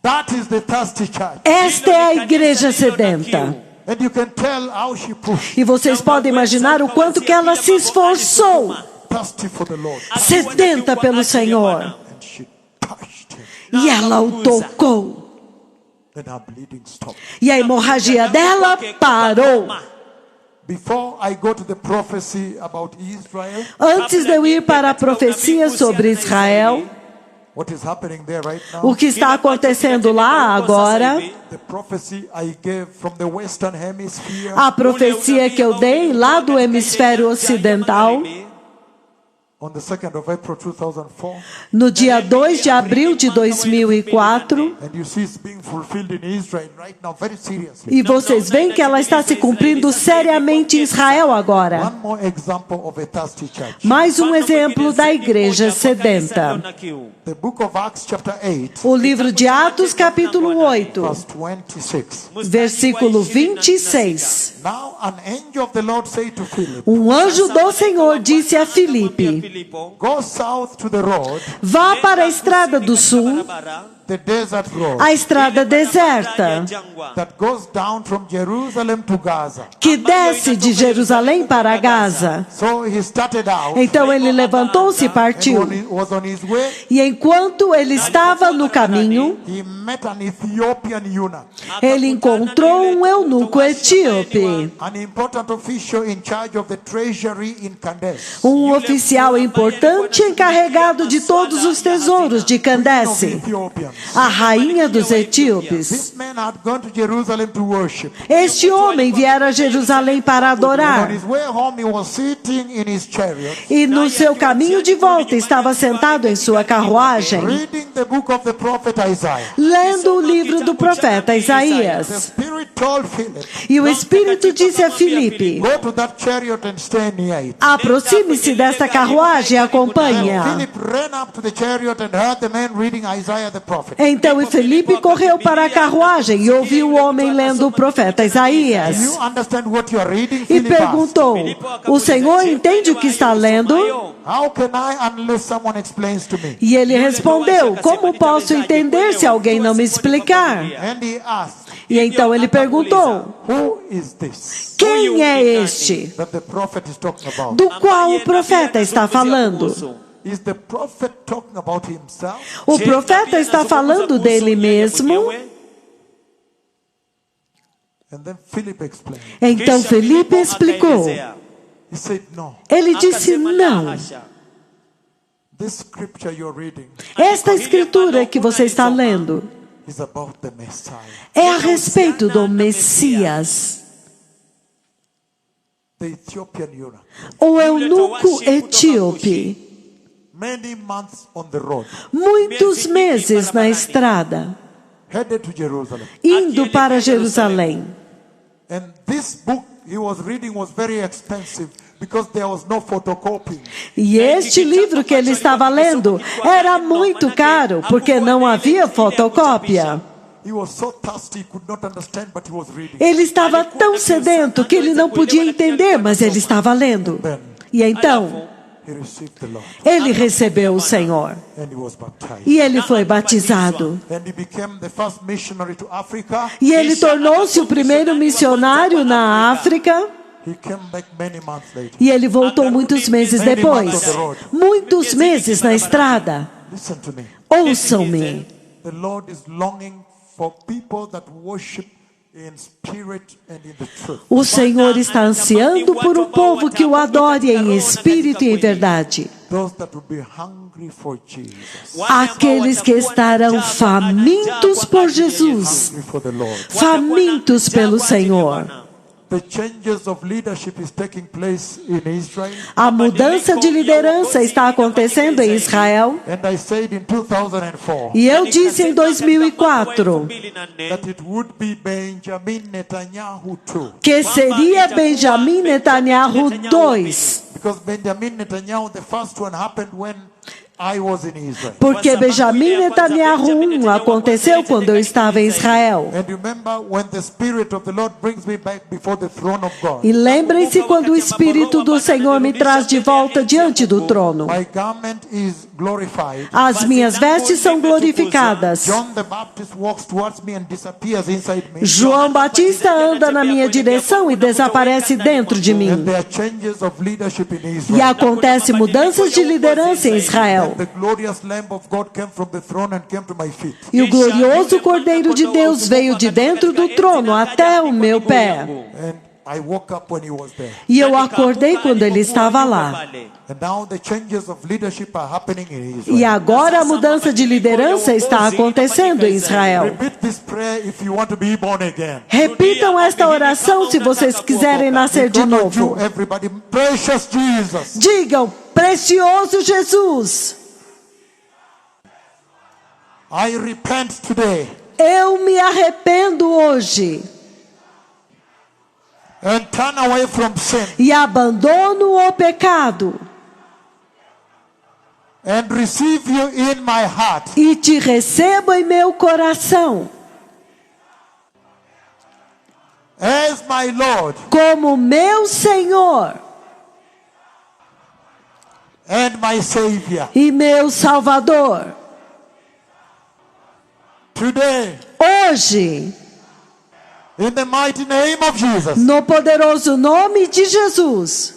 Speaker 2: that is the thirsty church.
Speaker 1: Esta é a igreja sedenta.
Speaker 2: And you can tell how she pushed.
Speaker 1: E vocês podem imaginar o quanto que ela se esforçou,
Speaker 2: Thirsty for the Lord.
Speaker 1: sedenta pelo Senhor.
Speaker 2: And she touched him.
Speaker 1: E ela o tocou.
Speaker 2: Then her bleeding stopped.
Speaker 1: E a hemorragia dela parou.
Speaker 2: Before I go to the prophecy about Israel,
Speaker 1: Antes de eu ir para a profecia sobre Israel,
Speaker 2: what is happening there right now?
Speaker 1: o que está acontecendo lá agora,
Speaker 2: The prophecy I gave from the Western Hemisphere.
Speaker 1: a profecia que eu dei lá do hemisfério ocidental,
Speaker 2: On the 2nd of April 2004,
Speaker 1: no dia 2 de abril de 2004,
Speaker 2: and you see it's being fulfilled in Israel right now very seriously.
Speaker 1: e vocês veem que ela está se cumprindo seriamente em Israel agora.
Speaker 2: One more example of a thirsty church.
Speaker 1: Mais um exemplo da igreja sedenta.
Speaker 2: The book of Acts chapter 8,
Speaker 1: O livro de Atos, capítulo 8,
Speaker 2: verse 26.
Speaker 1: versículo 26.
Speaker 2: Now an angel of the Lord said to Philip,
Speaker 1: Um anjo do Senhor disse a Filipe:
Speaker 2: go south to the road,
Speaker 1: vá para a estrada do sul,
Speaker 2: the desert road,
Speaker 1: a estrada deserta,
Speaker 2: that goes down from Jerusalem to Gaza.
Speaker 1: que desce de Jerusalém para Gaza.
Speaker 2: So he started out,
Speaker 1: Então ele levantou-se e
Speaker 2: and
Speaker 1: partiu.
Speaker 2: when he was on his way,
Speaker 1: E enquanto ele estava no caminho,
Speaker 2: he met an Ethiopian eunuch,
Speaker 1: ele encontrou um eunuco etíope,
Speaker 2: an important official in charge of the treasury in Candace.
Speaker 1: um oficial importante encarregado de todos os tesouros de
Speaker 2: Of
Speaker 1: Candace,
Speaker 2: Ethiopians.
Speaker 1: a rainha dos etíopes.
Speaker 2: This man had gone to Jerusalem to worship.
Speaker 1: Este homem viera a Jerusalém para
Speaker 2: On
Speaker 1: adorar.
Speaker 2: his way home, he was sitting in his chariot,
Speaker 1: E no seu caminho de volta estava sentado em sua carruagem,
Speaker 2: reading the book of the prophet Isaiah.
Speaker 1: lendo o livro do profeta
Speaker 2: The
Speaker 1: Isaías.
Speaker 2: Spirit told Philip,
Speaker 1: E o Espírito disse a Filipe:
Speaker 2: go to that chariot and stay near it.
Speaker 1: aproxime-se desta carruagem e acompanhe-a.
Speaker 2: Philip ran up to the chariot and heard the man reading Isaiah the prophet.
Speaker 1: Então Filipe correu para a carruagem e ouviu o homem lendo o profeta
Speaker 2: You
Speaker 1: Isaías.
Speaker 2: understand what you are reading?
Speaker 1: E
Speaker 2: Philip asked.
Speaker 1: perguntou: o Senhor entende o que está lendo?
Speaker 2: How can I unless someone explains to me?
Speaker 1: E ele respondeu: como posso entender se alguém não me explicar?
Speaker 2: And he asked,
Speaker 1: E então ele perguntou:
Speaker 2: who is this
Speaker 1: quem é este
Speaker 2: that the prophet is talking about?
Speaker 1: do qual o profeta está falando?
Speaker 2: Is the prophet talking about himself?
Speaker 1: O profeta está falando dele mesmo?
Speaker 2: And then Philip explained.
Speaker 1: Então Filipe explicou.
Speaker 2: He said, no.
Speaker 1: Ele disse: não.
Speaker 2: This scripture you're reading
Speaker 1: Esta escritura que você está lendo
Speaker 2: is about the Messiah.
Speaker 1: é a respeito do Messias,
Speaker 2: The Ethiopian eunuch.
Speaker 1: o eunuco etíope,
Speaker 2: Many months on the road,
Speaker 1: muitos meses na estrada,
Speaker 2: headed to Jerusalem.
Speaker 1: indo para Jerusalém.
Speaker 2: And this book he was reading was very expensive because there was no photocopying.
Speaker 1: E este livro que ele estava lendo era muito caro, porque não havia fotocópia.
Speaker 2: He was so thirsty he could not understand, but he was reading.
Speaker 1: Ele estava tão sedento que ele não podia entender, mas ele estava lendo. E então,
Speaker 2: He received the Lord
Speaker 1: ele recebeu o Senhor.
Speaker 2: and he was baptized.
Speaker 1: E ele foi batizado.
Speaker 2: And he became the first missionary to Africa.
Speaker 1: E ele tornou-se o primeiro missionário na África.
Speaker 2: He came back many months later.
Speaker 1: E ele voltou muitos meses depois. Muitos meses na estrada.
Speaker 2: Listen to me.
Speaker 1: Ouçam-me.
Speaker 2: The Lord is longing for people that worship in spirit and in the truth.
Speaker 1: O Senhor está ansiando por um povo que o adore em espírito e em verdade.
Speaker 2: Those that will be hungry for Jesus.
Speaker 1: Aqueles que estarão famintos por Jesus,
Speaker 2: Hungry for the Lord.
Speaker 1: famintos pelo Senhor.
Speaker 2: The changes of leadership is taking place in Israel.
Speaker 1: A mudança de liderança está acontecendo em Israel.
Speaker 2: And I said in 2004
Speaker 1: E eu disse em 2004
Speaker 2: that it would be Benjamin Netanyahu too.
Speaker 1: que seria Benjamin Netanyahu II.
Speaker 2: Because Benjamin Netanyahu, the first one happened when I was in Israel.
Speaker 1: Porque Benjamin Netanyahu I aconteceu quando eu estava em Israel.
Speaker 2: And remember when the Spirit of the Lord brings me back before the throne of God.
Speaker 1: E lembrem-se quando o Espírito do Senhor me traz de volta diante do trono.
Speaker 2: My garment is glorified.
Speaker 1: As minhas vestes são glorificadas.
Speaker 2: John the Baptist walks towards me and disappears inside me.
Speaker 1: João Batista anda na minha direção e desaparece dentro de
Speaker 2: And
Speaker 1: mim.
Speaker 2: there are changes of leadership in
Speaker 1: E
Speaker 2: Israel.
Speaker 1: acontece mudanças de liderança em Israel.
Speaker 2: The glorious Lamb of God came from the throne and came to my feet.
Speaker 1: E o glorioso Cordeiro de Deus veio de dentro do trono até o meu pé.
Speaker 2: And I woke up when he was there.
Speaker 1: E eu acordei quando ele estava lá.
Speaker 2: And now the changes of leadership are happening in Israel.
Speaker 1: E agora a mudança de liderança está acontecendo em Israel.
Speaker 2: Repeat this prayer if you want to be born again.
Speaker 1: Repitam esta oração se vocês quiserem nascer de novo.
Speaker 2: Everybody, precious Jesus.
Speaker 1: Digam, precioso Jesus.
Speaker 2: I repent today.
Speaker 1: Eu me arrependo hoje.
Speaker 2: And turn away from sin.
Speaker 1: E abandono o pecado.
Speaker 2: And receive you in my heart.
Speaker 1: E te recebo em meu coração.
Speaker 2: As my Lord.
Speaker 1: Como meu Senhor.
Speaker 2: And my Savior.
Speaker 1: E meu Salvador.
Speaker 2: Today.
Speaker 1: Hoje.
Speaker 2: In the mighty name of Jesus.
Speaker 1: No poderoso nome de Jesus.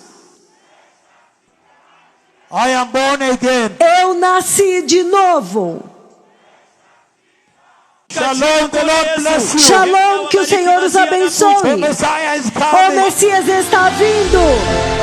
Speaker 2: I am born again.
Speaker 1: Eu nasci de novo.
Speaker 2: Shalom, the Lord bless you.
Speaker 1: Shalom, que o Senhor os abençoe. O Messias está vindo.